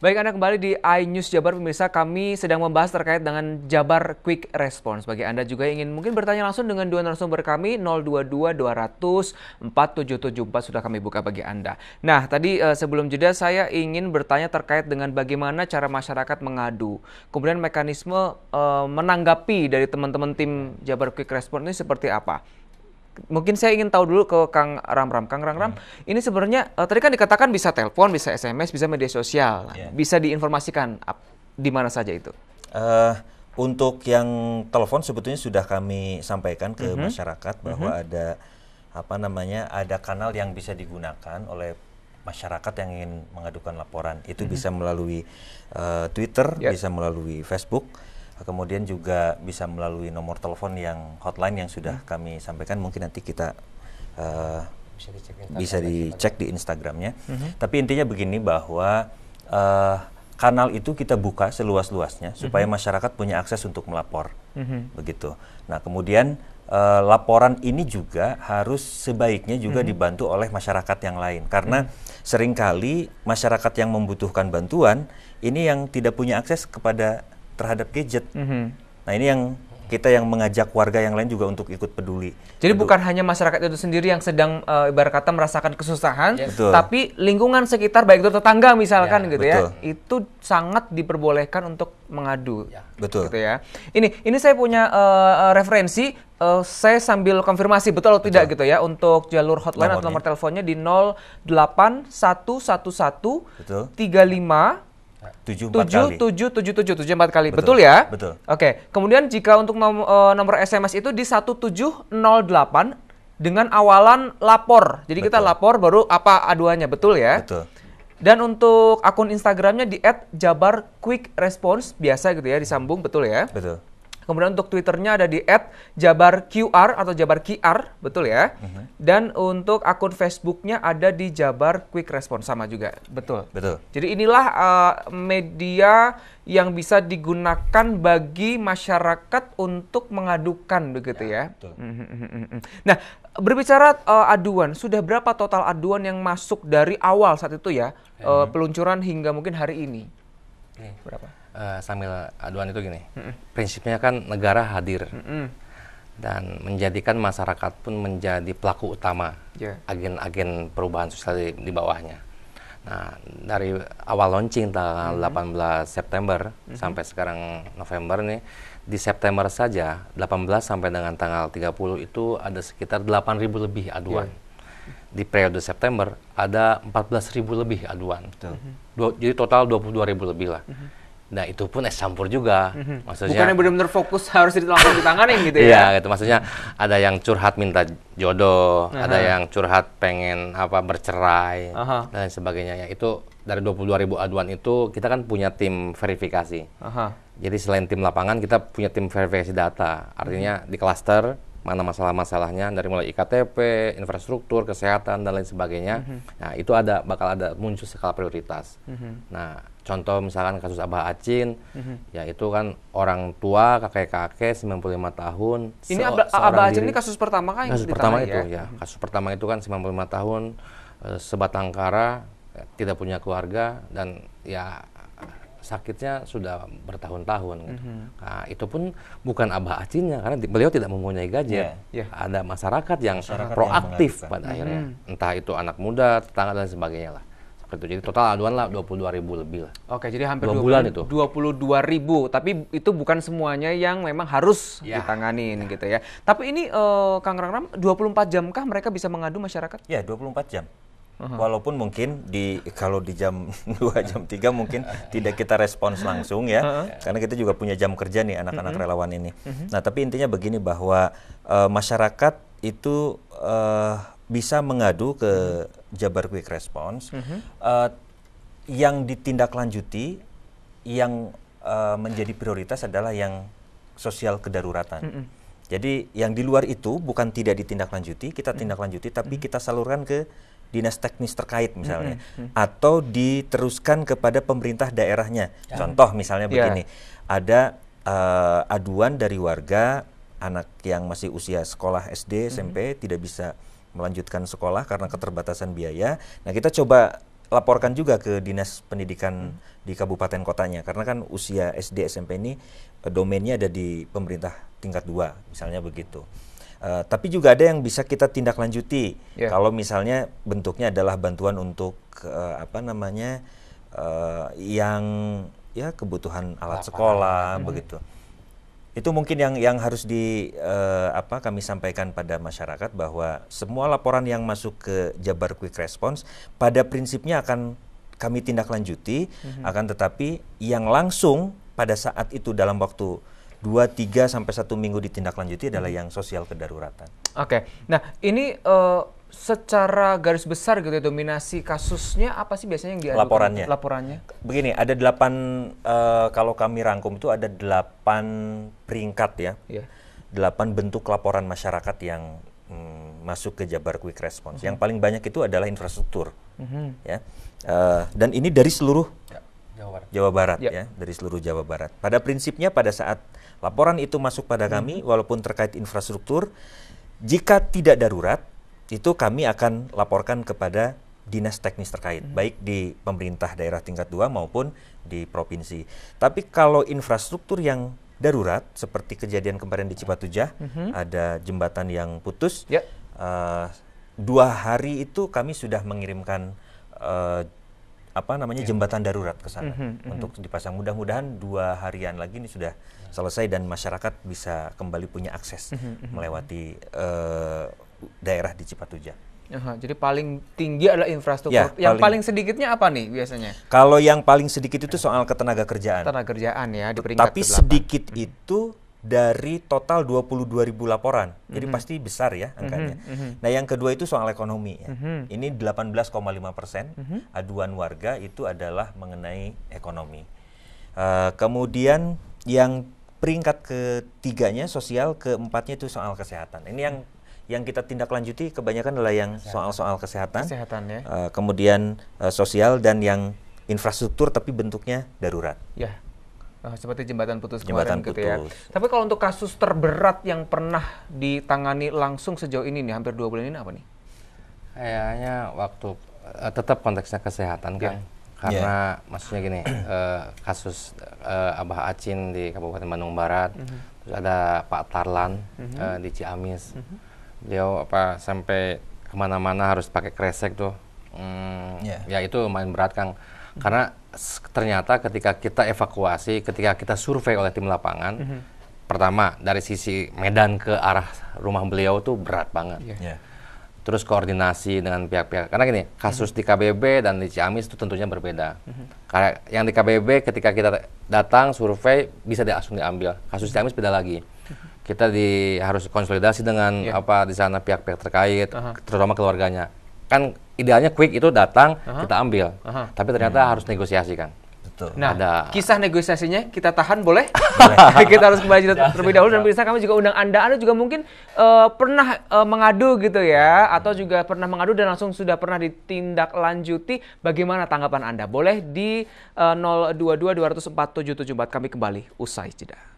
Baik, Anda kembali di iNews Jabar, pemirsa. Kami sedang membahas terkait dengan Jabar Quick Response. Bagi Anda juga yang ingin mungkin bertanya langsung dengan dua narasumber kami, 022 200 4774 sudah kami buka bagi Anda. Nah, tadi sebelum jeda saya ingin bertanya terkait dengan bagaimana cara masyarakat mengadu. Kemudian mekanisme menanggapi dari teman-teman tim Jabar Quick Response ini seperti apa? Mungkin saya ingin tahu dulu ke Kang Ramram. Kang Ramram, ini sebenarnya tadi kan dikatakan bisa telepon, bisa SMS, bisa media sosial, bisa diinformasikan di mana saja itu. Untuk yang telepon sebetulnya sudah kami sampaikan ke masyarakat bahwa ada kanal yang bisa digunakan oleh masyarakat yang ingin mengadukan laporan. Itu bisa melalui Twitter, bisa melalui Facebook. Kemudian juga bisa melalui nomor telepon yang hotline yang sudah kami sampaikan. Mungkin nanti kita bisa dicek di Instagramnya. Tapi intinya begini bahwa kanal itu kita buka seluas-luasnya supaya masyarakat punya akses untuk melapor. Begitu. Nah kemudian laporan ini juga harus sebaiknya juga dibantu oleh masyarakat yang lain. Karena seringkali masyarakat yang membutuhkan bantuan ini yang tidak punya akses terhadap gadget. Nah ini yang kita yang mengajak warga yang lain juga untuk ikut peduli. Jadi bukan hanya masyarakat itu sendiri yang sedang ibarat kata merasakan kesusahan, tapi lingkungan sekitar baik itu tetangga misalkan gitu ya, itu sangat diperbolehkan untuk mengadu. Betul. Gitu ya. Ini saya punya referensi, saya sambil konfirmasi betul atau tidak gitu ya untuk jalur hotline atau nomor teleponnya di 08111 35 777 kali. Betul ya? Betul. Oke. Kemudian jika untuk nomor SMS itu di 1708 dengan awalan lapor. Jadi kita lapor baru apa aduannya, betul ya? Betul. Dan untuk akun Instagramnya di @jabarquickrespons biasa gitu ya, disambung, betul ya? Betul. Kemudian untuk Twitternya ada di @jabarqr atau jabarqr, betul ya? Dan untuk akun Facebooknya ada di Jabar Quick Response, sama juga, betul. Betul. Jadi inilah media yang bisa digunakan bagi masyarakat untuk mengadukan, begitu ya? Betul. Nah, berbicara aduan, sudah berapa total aduan yang masuk dari awal saat itu ya, peluncuran hingga mungkin hari ini? Berapa? Sambil aduan itu gini, prinsipnya kan negara hadir dan menjadikan masyarakat pun menjadi pelaku utama, agen-agen perubahan sosial di bawahnya. Nah, dari awal launching tanggal 18 September sampai sekarang November nih, di September saja 18 sampai dengan tanggal 30 itu ada sekitar 8.000 lebih aduan. Di periode September ada 14.000 lebih aduan. Jadi total 22.000 lebih lah. Nah itu pun campur juga, maksudnya. Bukannya benar-benar fokus harus langsung ditangani gitu ya? Iya, gitu. Maksudnya ada yang curhat minta jodoh, ada yang curhat pengen bercerai dan lain sebagainya. Ya itu dari 22.000 aduan itu kita kan punya tim verifikasi. Jadi selain tim lapangan kita punya tim verifikasi data. Artinya di klaster mana masalah-masalahnya dari mulai IKTP, infrastruktur, kesehatan dan lain sebagainya. Nah itu bakal ada muncul skala prioritas. Nah contoh misalkan kasus Abah Acin, ya itu kan orang tua, kakek-kakek 95 tahun. Ini Abah Acin ini kasus pertama kan? Kasus pertama itu ya. Kasus pertama itu kan 95 tahun, sebatang kara, tidak punya keluarga dan ya sakitnya sudah bertahun-tahun. Nah, itu pun bukan Abah Acinnya karena beliau tidak mempunyai gadget. Ada masyarakat yang proaktif pada akhirnya. Entah itu anak muda, tetangga dan sebagainya lah. Seperti itu. Jadi total aduan lah 22.000 lebih lah. Oke, jadi hampir 2 bulan itu. 22.000. Tapi itu bukan semuanya yang memang harus ditanganin gitu ya. Tapi ini Kang Ramram, 24 jam kah mereka bisa mengadu masyarakat? Ya, 24 jam. Walaupun mungkin kalau di jam 2 jam 3 mungkin tidak kita respons langsung ya, karena kita juga punya jam kerja nih anak-anak relawan ini. Nah tapi intinya begini bahwa masyarakat itu bisa mengadu ke Jabar Quick Response, yang ditindaklanjuti, yang menjadi prioritas adalah yang sosial kedaruratan. Jadi yang di luar itu bukan tidak ditindaklanjuti, kita tindaklanjuti, tapi kita salurkan ke dinas teknis terkait misalnya, atau diteruskan kepada pemerintah daerahnya. Contoh misalnya begini, ada aduan dari warga anak yang masih usia sekolah SD, SMP tidak bisa melanjutkan sekolah karena keterbatasan biaya. Nah kita coba laporkan juga ke Dinas Pendidikan di kabupaten kotanya, karena kan usia SD SMP ini domainnya ada di pemerintah tingkat 2 misalnya begitu. Tapi juga ada yang bisa kita tindak lanjuti kalau misalnya bentuknya adalah bantuan untuk yang ya kebutuhan alat sekolah begitu. Itu mungkin yang harus kami sampaikan pada masyarakat, bahwa semua laporan yang masuk ke Jabar Quick Response pada prinsipnya akan kami tindak lanjuti, akan tetapi yang langsung pada saat itu dalam waktu 2-3 sampai 1 minggu ditindaklanjuti adalah yang sosial kedaruratan. Oke. Nah, ini secara garis besar gitu ya, dominasi kasusnya apa sih biasanya yang diadukan? Laporannya. Begini, ada 8 kalau kami rangkum itu ada 8 peringkat ya. 8 bentuk laporan masyarakat yang masuk ke Jabar Quick Response. Yang paling banyak itu adalah infrastruktur. Ya. Dan ini dari seluruh Jawa Barat ya, dari seluruh Jawa Barat. Pada prinsipnya pada saat laporan itu masuk pada kami, walaupun terkait infrastruktur, jika tidak darurat, itu kami akan laporkan kepada dinas teknis terkait, baik di pemerintah daerah tingkat 2 maupun di provinsi. Tapi kalau infrastruktur yang darurat, seperti kejadian kemarin di Cipatujah, ada jembatan yang putus, 2 hari itu kami sudah mengirimkan jembatan darurat ke sana untuk dipasang. Mudah-mudahan 2 harian lagi ini sudah selesai dan masyarakat bisa kembali punya akses melewati daerah di Cipatujah. Jadi paling tinggi adalah infrastruktur. Yang paling sedikitnya apa nih biasanya? Kalau yang paling sedikit itu soal ketenaga kerjaan. Tenaga kerjaan ya di peringkat Tapi sedikit itu dari total 22.000 laporan. Jadi pasti besar ya angkanya. Nah, yang kedua itu soal ekonomi ya. Ini 18,5% aduan warga itu adalah mengenai ekonomi. Kemudian yang peringkat ketiganya sosial, keempatnya itu soal kesehatan. Ini yang kita tindak lanjuti kebanyakan adalah yang soal kesehatan. Kemudian sosial dan yang infrastruktur tapi bentuknya darurat. Ya. Seperti jembatan putus kemarin gitu ya. Tapi kalau untuk kasus terberat yang pernah ditangani langsung sejauh ini nih, hampir 2 bulan ini apa nih? Kayaknya waktu tetap konteksnya kesehatan kan. Karena maksudnya gini, kasus Abah Acin di Kabupaten Bandung Barat, terus ada Pak Tarlan di Ciamis. Beliau sampai kemana-mana harus pakai kresek tuh. Ya itu lumayan berat Kang. Karena ternyata ketika kita evakuasi, ketika kita survei oleh tim lapangan, pertama dari sisi medan ke arah rumah beliau tuh berat banget. Terus koordinasi dengan pihak-pihak. Karena gini, kasus di KBB dan di Ciamis itu tentunya berbeda. Karena yang di KBB ketika kita datang survei bisa langsung diambil. Kasus Ciamis beda lagi. Kita harus konsolidasi dengan di sana pihak-pihak terkait, terutama keluarganya. Kan idealnya quick itu datang kita ambil. Tapi ternyata harus negosiasi kan. Nah, kisah negosiasinya kita tahan boleh? Kita harus kembali terlebih dahulu, dan bisa kami juga undang Anda juga mungkin pernah mengadu gitu ya, atau juga pernah mengadu dan langsung sudah pernah ditindaklanjuti. Bagaimana tanggapan Anda? Boleh di 022 200 4774. Kami kembali usai jeda.